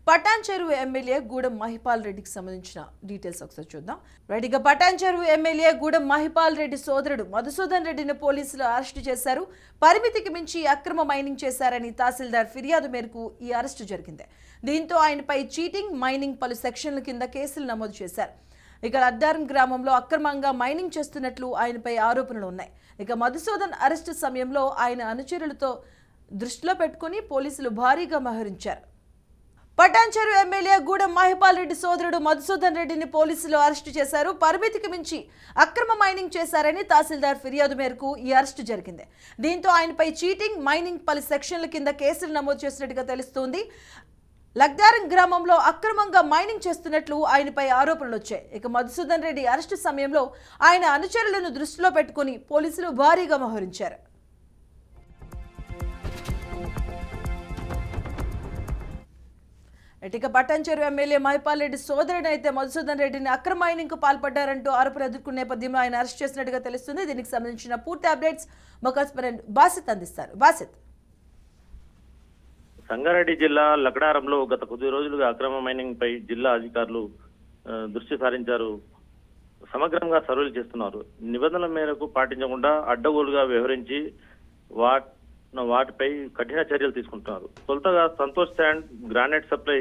పటాన్ చెరువు ఎమ్మెల్యే గూడెం మహిపాల్ రెడ్డికి సంబంధించిన డీటెయిల్స్ ఒకసారి చూద్దాం. రైట్గా పటాన్ చెరువు ఎమ్మెల్యే గూడెం మహిపాల్ రెడ్డి సోదరుడు మధుసూదన్ రెడ్డిని పోలీసులు అరెస్టు చేశారు. పరిమితికి మించి అక్రమ మైనింగ్ చేశారని తహసీల్దార్ ఫిర్యాదు మేరకు ఈ అరెస్టు జరిగింది. దీంతో ఆయనపై చీటింగ్, మైనింగ్ పలు సెక్షన్ల కింద కేసులు నమోదు చేశారు. ఇక లద్దారం గ్రామంలో అక్రమంగా మైనింగ్ చేస్తున్నట్లు ఆయనపై ఆరోపణలు ఉన్నాయి. ఇక మధుసూదన్ అరెస్టు సమయంలో ఆయన అనుచరులతో దృష్టిలో పెట్టుకుని పోలీసులు భారీగా మోహరించారు. పటాన్ చెరువు ఎమ్మెల్యే గూడెం మహిపాల్ రెడ్డి సోదరుడు మధుసూదన్ రెడ్డిని పోలీసులు అరెస్టు చేశారు. పరిమితికి మించి అక్రమ మైనింగ్ చేశారని తహసీల్దార్ ఫిర్యాదు మేరకు ఈ అరెస్టు జరిగింది. దీంతో ఆయనపై చీటింగ్, మైనింగ్ పలు సెక్షన్ల కింద కేసులు నమోదు చేసినట్టుగా తెలుస్తోంది. లగ్దారం గ్రామంలో అక్రమంగా మైనింగ్ చేస్తున్నట్లు ఆయనపై ఆరోపణలు వచ్చాయి. ఇక మధుసూదన్ రెడ్డి అరెస్టు సమయంలో ఆయన అనుచరులను దృష్టిలో పెట్టుకుని పోలీసులు భారీగా మోహరించారు. ఇక పటాన్ చెరువు ఎమ్మెల్యే మహిపాల్ రెడ్డి సోదరుడు అయితే మధుసూదన్ రెడ్డిని అక్రమ మైనింగ్ కు పాల్పడ్డారంటూ ఆరోపణలు ఎదుర్కొన్న నేపథ్యంలో ఆయన అరెస్ట్ చేసినట్టుగా తెలుస్తుంది. దీనికి సంబంధించిన పూర్తి అప్డేట్స్ మా కరెస్పాండెంట్ బాసిత్ అందిస్తారు. బాసిత్. సంగారెడ్డి జిల్లా లకడారంలో గత కొద్ది రోజులుగా అక్రమ మైనింగ్ పై జిల్లా అధికారులు దృష్టి సారించారు. సమగ్రంగా సర్వేలు చేస్తున్నారు. నిబంధనల మేరకు పాటించకుండా అడ్డగోలుగా వ్యవహరించి వాటిపై కఠిన చర్యలు తీసుకుంటున్నారు. తొలుతగా సంతోష్ శాండ్, గ్రానైట్ సప్లై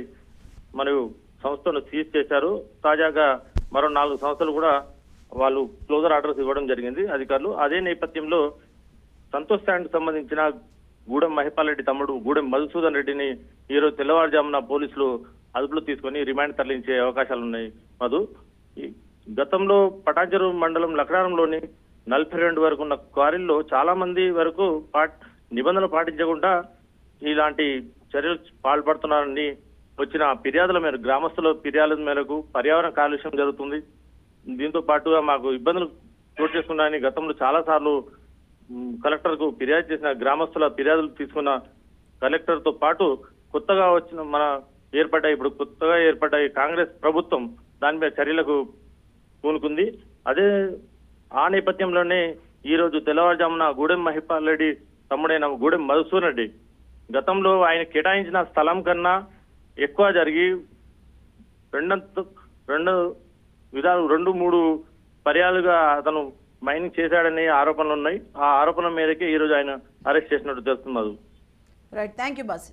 మరియు సంస్థను సీజ్ చేశారు. తాజాగా మరో 4 సంస్థలు కూడా వాళ్ళు క్లోజర్ ఆర్డర్స్ ఇవ్వడం జరిగింది అధికారులు. అదే నేపథ్యంలో సంతోష్ శాండ్ సంబంధించిన గూడెం మహిపాల్ రెడ్డి తమ్ముడు గూడెం మధుసూదన్ రెడ్డిని ఈరోజు తెల్లవారుజామున పోలీసులు అదుపులో తీసుకొని రిమాండ్ తరలించే అవకాశాలు ఉన్నాయి. మధు గతంలో పటాన్ చెరువు మండలం లకడారంలోని 42 వరకు ఉన్న క్వారీల్లో చాలా మంది వరకు నిబంధనలు పాటించకుండా ఇలాంటి చర్యలు పాల్పడుతున్నారని వచ్చిన ఫిర్యాదుల మేరకు, గ్రామస్తుల ఫిర్యాదుల మేరకు పర్యావరణ కాలుష్యం జరుగుతుంది. దీంతో పాటుగా మాకు ఇబ్బందులు చోటు చేసుకున్నాయని గతంలో చాలా సార్లు కలెక్టర్ కు ఫిర్యాదు చేసిన గ్రామస్తుల ఫిర్యాదులు తీసుకున్న కలెక్టర్ తో పాటు కొత్తగా ఇప్పుడు కొత్తగా ఏర్పడ్డ కాంగ్రెస్ ప్రభుత్వం దాని మీద చర్యలకు పూనుకుంది. ఆ నేపథ్యంలోనే ఈ రోజు తెల్లవారుజామున గూడెం మహిపాల్ రెడ్డి తమ్ముడైన గూడెం మధుసూదన్ రెడ్డి గతంలో ఆయన కేటాయించిన స్థలం కన్నా ఎక్కువ జరిగి 2-3 పర్యాలుగా అతను మైనింగ్ చేశాడనే ఆరోపణలు ఉన్నాయి. ఆ ఆరోపణల మేరకే ఈ రోజు ఆయన అరెస్ట్ చేసినట్టు తెలుస్తున్నారు. Right, thank you boss.